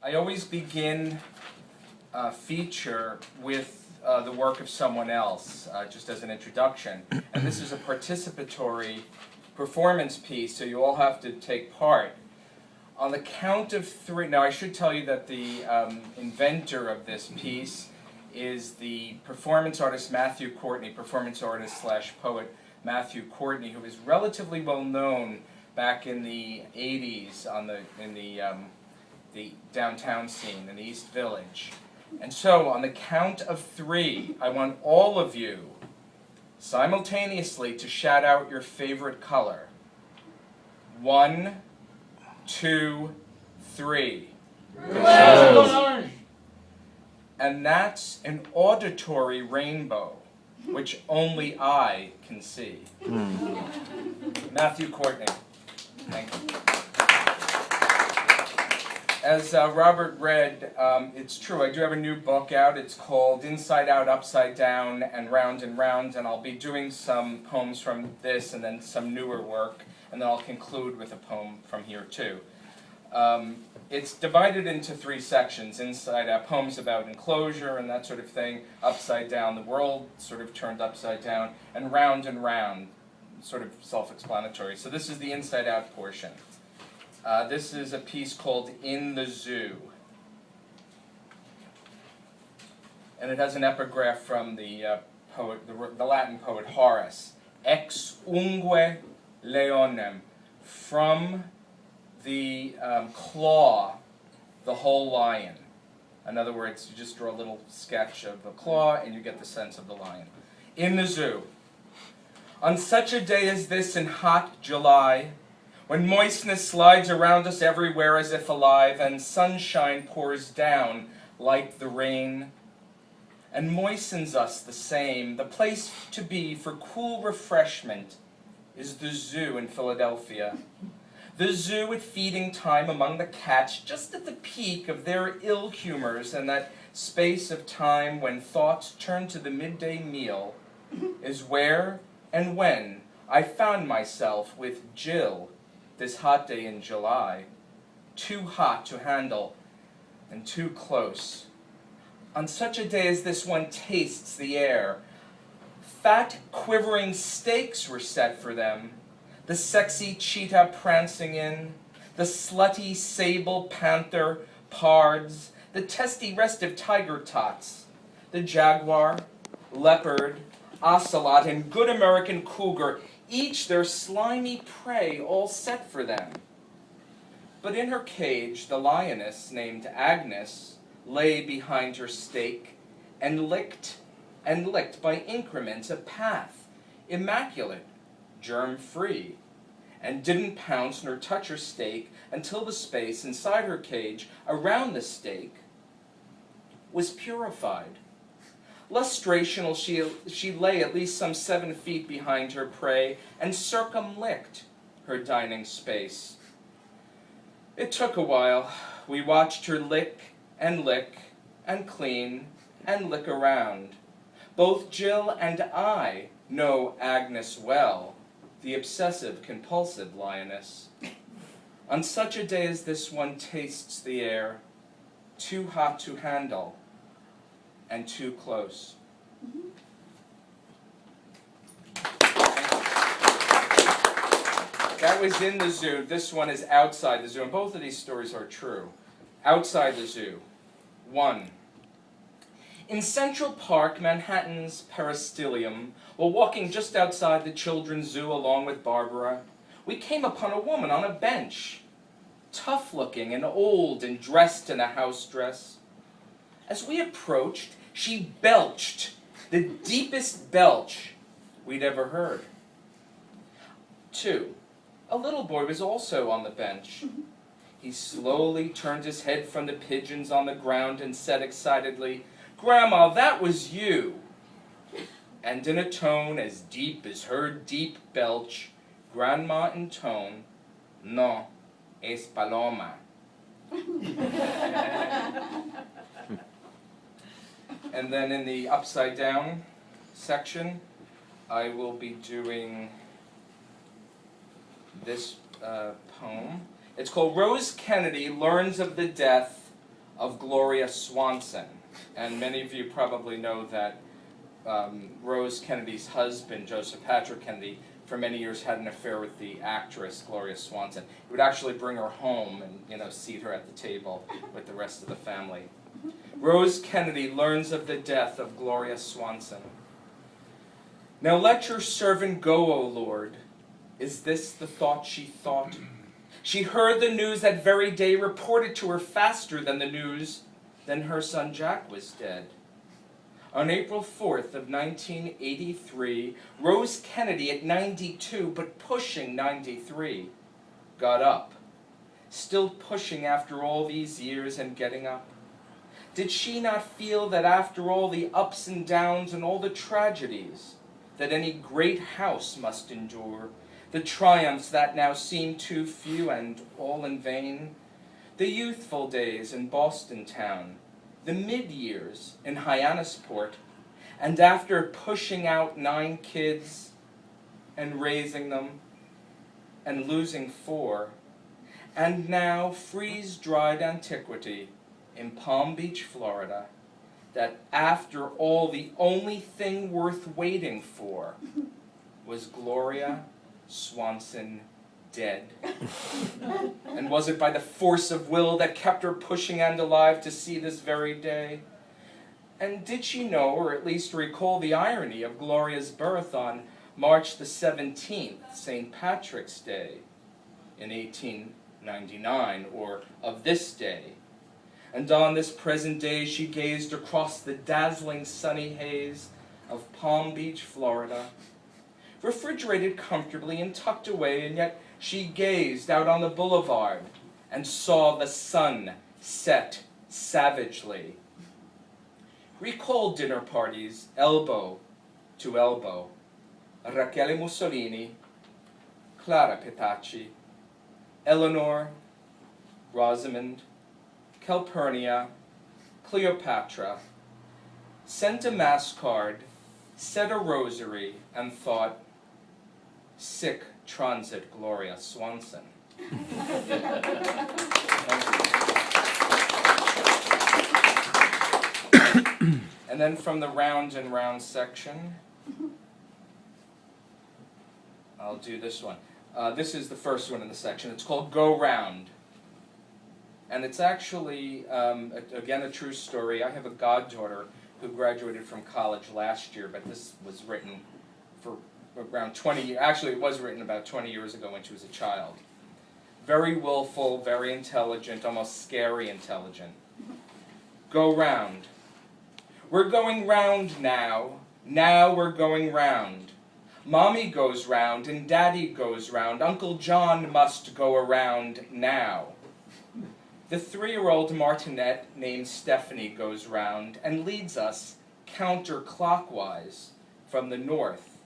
I always begin a feature with the work of someone else, just as an introduction. And this is a participatory performance piece, so you all have to take part. On the count of three, now I should tell you that the inventor of this piece is the performance artist Matthew Courtney, performance artist slash poet Matthew Courtney, who is relatively well known back in the 80s in the downtown scene, in the East Village. And so, on the count of three, I want all of you simultaneously to shout out your favorite color. 1, 2, 3. Orange. And that's an auditory rainbow, which only I can see. Matthew Courtney. Thank you. As Robert read, it's true, I do have a new book out. It's called Inside Out, Upside Down, and Round, and I'll be doing some poems from this and then some newer work, and then I'll conclude with a poem from here too. It's divided into three sections: inside out, poems about enclosure and that sort of thing; upside down, the world sort of turned upside down; and round, sort of self-explanatory. So this is the inside out portion. This is a piece called In the Zoo. And it has an epigraph from the Latin poet Horace. Ex ungue leonem. From the claw, the whole lion. In other words, you just draw a little sketch of a claw and you get the sense of the lion. In the zoo. On such a day as this in hot July, when moistness slides around us everywhere as if alive, and sunshine pours down like the rain, and moistens us the same, the place to be for cool refreshment is the zoo in Philadelphia. The zoo at feeding time among the cats, just at the peak of their ill humors, and that space of time when thoughts turn to the midday meal, is where and when I found myself with Jill this hot day in July, too hot to handle and too close. On such a day as this, one tastes the air. Fat, quivering steaks were set for them, the sexy cheetah prancing in, the slutty sable panther pards, the testy restive tiger tots, the jaguar, leopard, ocelot, and good American cougar, each their slimy prey all set for them. But in her cage, the lioness, named Agnes, lay behind her stake, and licked by increments a path, immaculate, germ-free, and didn't pounce nor touch her steak until the space inside her cage, around the steak, was purified. Lustrational, she lay at least some 7 feet behind her prey and circumlicked her dining space. It took a while. We watched her lick and clean and lick around. Both Jill and I know Agnes well, the obsessive-compulsive lioness. On such a day as this, one tastes the air, too hot to handle, and too close. That was in the zoo. This one is outside the zoo, and both of these stories are true. Outside the zoo. 1. In Central Park, Manhattan's peristelium, while walking just outside the children's zoo along with Barbara, we came upon a woman on a bench, tough-looking and old and dressed in a house dress. As we approached, she belched, the deepest belch we'd ever heard. 2. A little boy was also on the bench. He slowly turned his head from the pigeons on the ground and said excitedly, "Grandma, that was you!" And in a tone as deep as her deep belch, Grandma intoned, "No, es Paloma." And then in the upside down section, I will be doing this poem. It's called Rose Kennedy Learns of the Death of Gloria Swanson. And many of you probably know that Rose Kennedy's husband, Joseph Patrick Kennedy, for many years had an affair with the actress Gloria Swanson. He would actually bring her home and seat her at the table with the rest of the family. Rose Kennedy learns of the death of Gloria Swanson. Now let your servant go, O Lord. Is this the thought she thought? She heard the news that very day, reported to her faster than the news, then her son Jack was dead. On April 4th of 1983, Rose Kennedy, at 92, but pushing 93, got up. Still pushing after all these years and getting up. Did she not feel that after all the ups and downs and all the tragedies that any great house must endure, the triumphs that now seem too few and all in vain, the youthful days in Boston town, the mid-years in Hyannisport, and after pushing out 9 kids and raising them and losing 4, and now freeze-dried antiquity in Palm Beach, Florida, that after all the only thing worth waiting for was Gloria Swanson dead. And was it by the force of will that kept her pushing and alive to see this very day? And did she know, or at least recall, the irony of Gloria's birth on March the 17th, St. Patrick's Day, in 1899, or of this day? And on this present day she gazed across the dazzling sunny haze of Palm Beach, Florida, refrigerated comfortably and tucked away, and yet she gazed out on the boulevard and saw the sun set savagely. Recalled dinner parties, elbow to elbow. Rachele Mussolini, Clara Petacci, Eleanor, Rosamond, Calpurnia, Cleopatra, sent a mass card, said a rosary, and thought, sic transit Gloria Swanson. And then from the round and round section, I'll do this one. This is the first one in the section. It's called Go Round. And it's actually, again, a true story. I have a goddaughter who graduated from college last year, but this was written for around 20 years. Actually, it was written about 20 years ago when she was a child. Very willful, very intelligent, almost scary intelligent. Go round. We're going round now. Now we're going round. Mommy goes round and Daddy goes round. Uncle John must go around now. The 3-year-old martinet named Stephanie goes round and leads us counterclockwise from the north.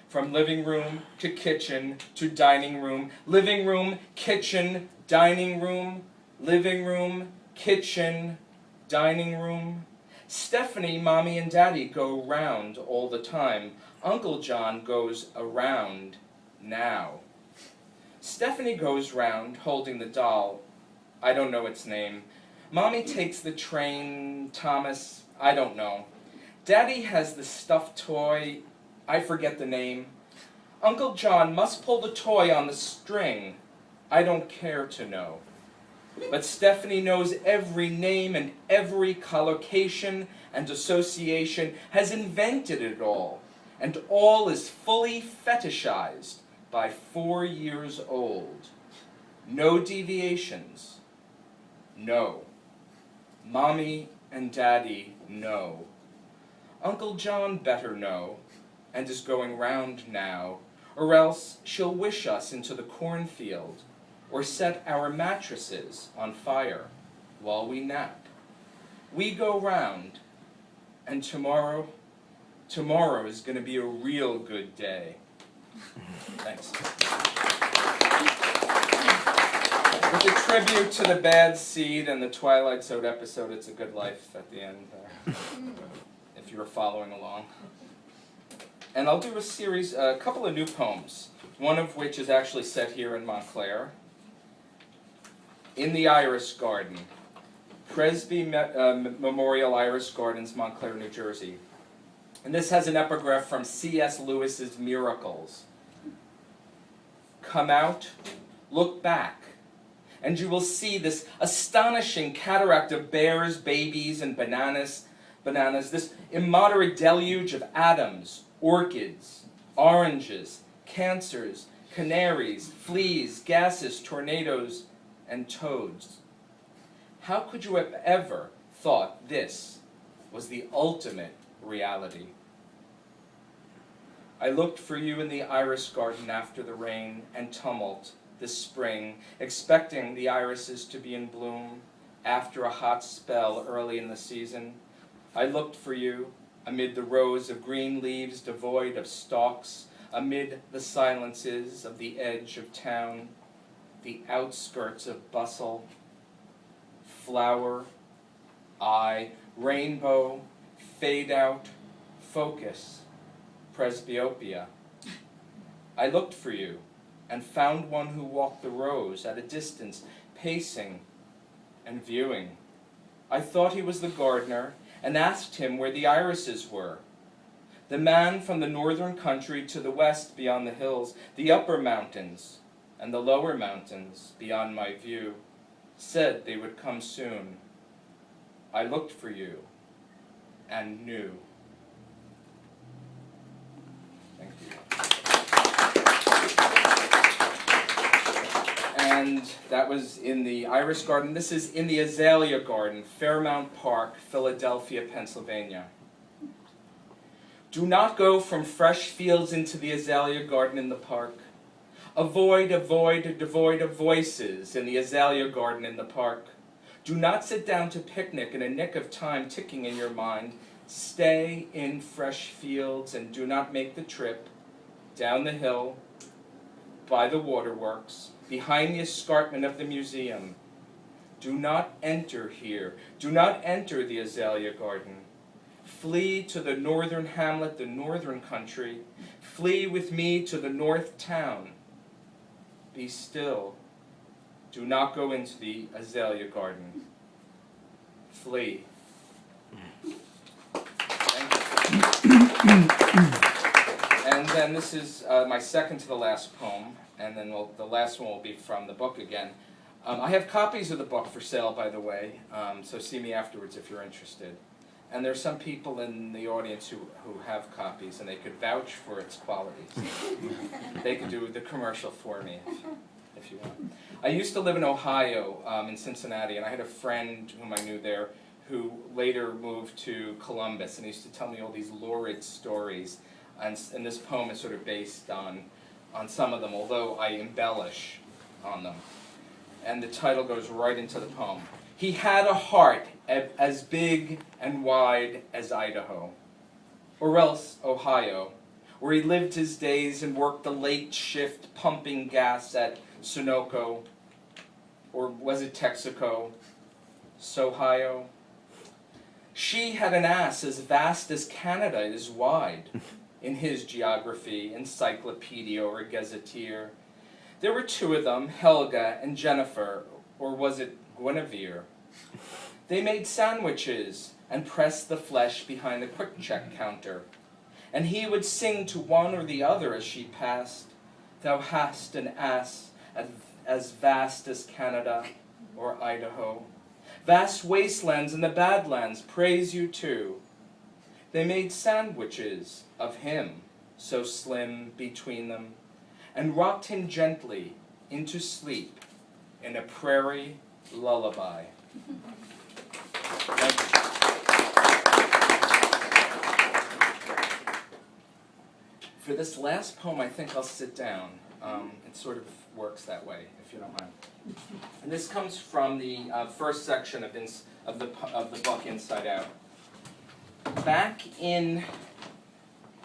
From living room to kitchen to dining room, living room, kitchen, dining room, living room, kitchen, dining room. Stephanie, Mommy, and Daddy go round all the time. Uncle John goes around now. Stephanie goes round holding the doll. I don't know its name. Mommy takes the train. Thomas, I don't know. Daddy has the stuffed toy. I forget the name. Uncle John must pull the toy on the string. I don't care to know. But Stephanie knows every name and every collocation and association, has invented it all, and all is fully fetishized by 4 years old. No deviations. No. Mommy and Daddy know. Uncle John better know, and is going round now, or else she'll wish us into the cornfield, or set our mattresses on fire while we nap. We go round, and tomorrow is going to be a real good day. Thanks. With a tribute to the Bad Seed and the Twilight Zone episode, It's a Good Life at the end there, if you were following along. And I'll do a couple of new poems, one of which is actually set here in Montclair. In the Iris Garden, Presby Memorial Iris Gardens, Montclair, New Jersey. And this has an epigraph from C.S. Lewis's Miracles. Come out, look back, and you will see this astonishing cataract of bears, babies, and bananas, this immoderate deluge of atoms, orchids, oranges, cancers, canaries, fleas, gases, tornadoes, and toads. How could you have ever thought this was the ultimate reality? I looked for you in the iris garden after the rain and tumult this spring, expecting the irises to be in bloom after a hot spell early in the season. I looked for you amid the rows of green leaves devoid of stalks, amid the silences of the edge of town, the outskirts of bustle, flower, eye, rainbow, fade out, focus, presbyopia. I looked for you and found one who walked the rows at a distance, pacing and viewing. I thought he was the gardener and asked him where the irises were. The man from the northern country to the west beyond the hills, the upper mountains and the lower mountains beyond my view, said they would come soon. I looked for you and knew. Thank you. And that was in the Iris Garden. This is in the Azalea Garden, Fairmount Park, Philadelphia, Pennsylvania. Do not go from fresh fields into the Azalea Garden in the park. Avoid devoid of voices in the Azalea Garden in the park. Do not sit down to picnic in a nick of time ticking in your mind. Stay in fresh fields and do not make the trip down the hill, by the waterworks, behind the escarpment of the museum. Do not enter here. Do not enter the Azalea Garden. Flee to the northern hamlet, the northern country. Flee with me to the north town. Be still. Do not go into the Azalea Garden. Flee. And then this is my second to the last poem, and then the last one will be from the book again. I have copies of the book for sale, by the way, so see me afterwards if you're interested. And there's some people in the audience who have copies, and they could vouch for its qualities. They could do the commercial for me if you want. I used to live in Ohio, in Cincinnati, and I had a friend whom I knew there who later moved to Columbus, and he used to tell me all these lurid stories. And this poem is sort of based on some of them, although I embellish on them. And the title goes right into the poem. He had a heart as big and wide as Idaho, or else Ohio, where he lived his days and worked the late shift pumping gas at Sunoco, or was it Texaco, Sohio? She had an ass as vast as Canada is wide, in his geography, encyclopedia, or gazetteer. There were two of them, Helga and Jennifer, or was it Guinevere? They made sandwiches and pressed the flesh behind the quick check counter. And he would sing to one or the other as she passed, "Thou hast an ass as vast as Canada or Idaho. Vast wastelands and the Badlands praise you too." They made sandwiches of him, so slim between them, and rocked him gently into sleep in a prairie lullaby. Thank you. For this last poem, I think I'll sit down. It sort of works that way, if you don't mind. And this comes from the first section of the book, Inside Out. Back in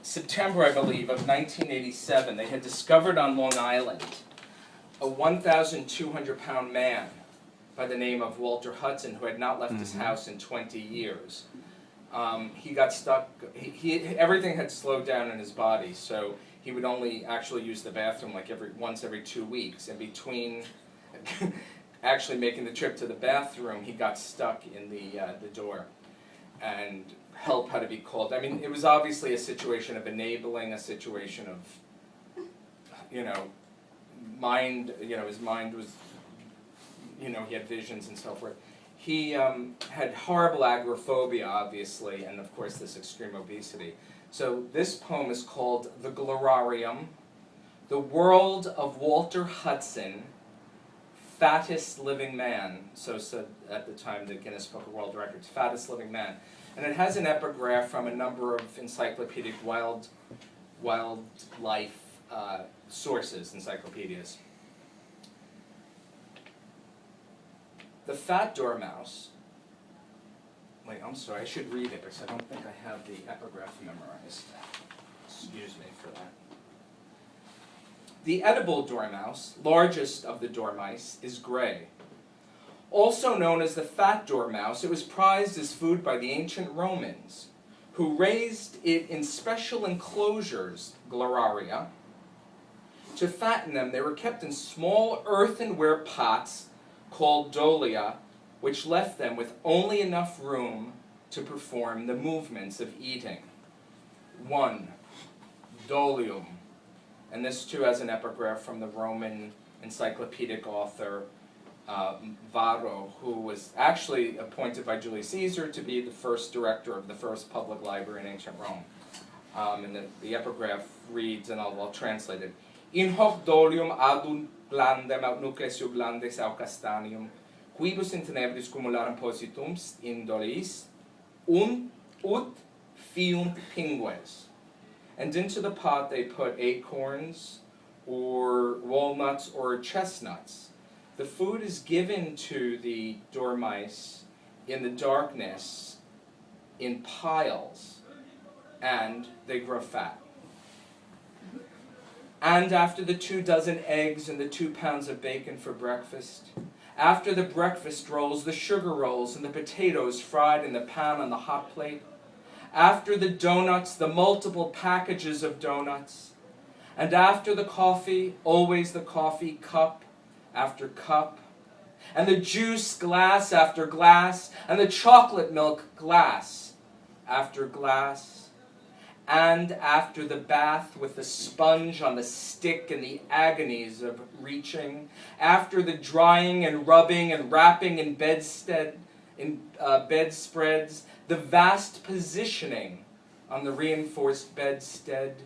September, I believe, of 1987, they had discovered on Long Island a 1,200-pound man by the name of Walter Hudson, who had not left his house in 20 years. He got stuck, everything had slowed down in his body, so he would only actually use the bathroom like once every 2 weeks. And between actually making the trip to the bathroom, he got stuck in the door, and help had to be called. I mean, it was obviously a situation of enabling, a situation of, you know, mind, you know, his mind was, you know, he had visions and so forth. He had horrible agoraphobia, obviously, and of course this extreme obesity. So this poem is called The Glorarium, the world of Walter Hudson, fattest living man, so said at the time the Guinness Book of World Records, fattest living man. And it has an epigraph from a number of encyclopedic wildlife sources, encyclopedias. The fat dormouse, wait, I'm sorry, I should read it because I don't think I have the epigraph memorized. Excuse me for that. The edible dormouse, largest of the dormice, is gray. Also known as the fat dormouse, it was prized as food by the ancient Romans, who raised it in special enclosures, gloraria. To fatten them, they were kept in small earthenware pots called dolia, which left them with only enough room to perform the movements of eating. 1. Dolium. And this too has an epigraph from the Roman encyclopedic author Varro, who was actually appointed by Julius Caesar to be the first director of the first public library in ancient Rome. And the epigraph reads, and I'll translate it, In hoc dolium adun blandem aut nuclesu blandes au castanium, quibus in tenebris cumularam positums in doliis, ut fiunt pingues. And into the pot they put acorns, or walnuts, or chestnuts. The food is given to the dormice in the darkness in piles, and they grow fat. And after the 24 eggs and the 2 pounds of bacon for breakfast, after the breakfast rolls, the sugar rolls, and the potatoes fried in the pan on the hot plate, after the donuts, the multiple packages of donuts, and after the coffee, always the coffee, cup after cup, and the juice glass after glass, and the chocolate milk glass after glass, and after the bath with the sponge on the stick and the agonies of reaching, after the drying and rubbing and wrapping in bedspreads, the vast positioning on the reinforced bedstead,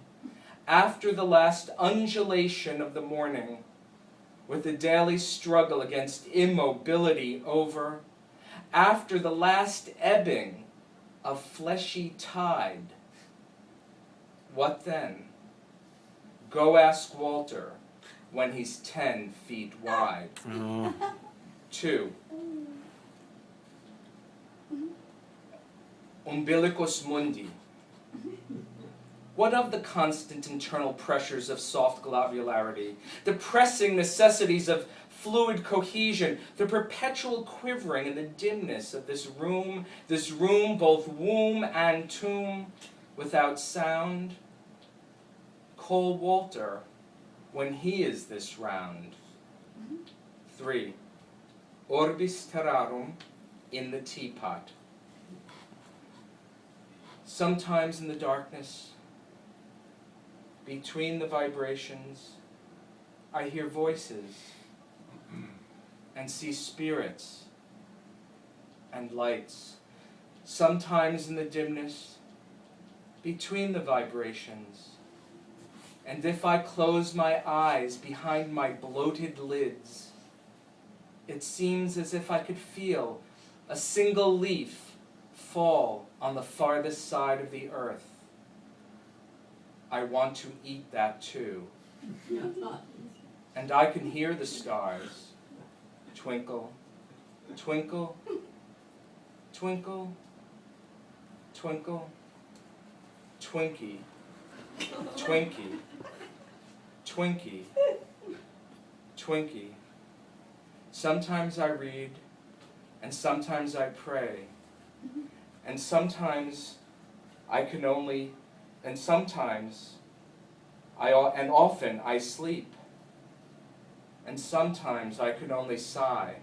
after the last undulation of the morning, with the daily struggle against immobility over, after the last ebbing of fleshy tide, what then? Go ask Walter when he's 10 feet wide. 2. Umbilicus mundi. What of the constant internal pressures of soft globularity, the pressing necessities of fluid cohesion, the perpetual quivering in the dimness of this room both womb and tomb, without sound? Call Walter when he is this round. 3. Orbis terrarum, in the teapot. Sometimes in the darkness, between the vibrations, I hear voices and see spirits and lights. Sometimes in the dimness, between the vibrations, and if I close my eyes behind my bloated lids, it seems as if I could feel a single leaf fall on the farthest side of the earth. I want to eat that too. And I can hear the stars twinkle, twinkle, twinkle, twinkle, twinkie, twinkie, twinkie, twinkie. Sometimes I read, and sometimes I pray, and sometimes I can only, and sometimes and often I sleep, and sometimes I can only sigh.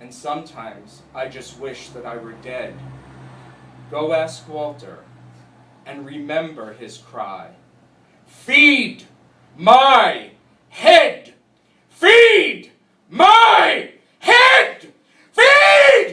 and sometimes I just wish that I were dead. Go ask Walter, and remember his cry. Feed my head! Feed my head! Feed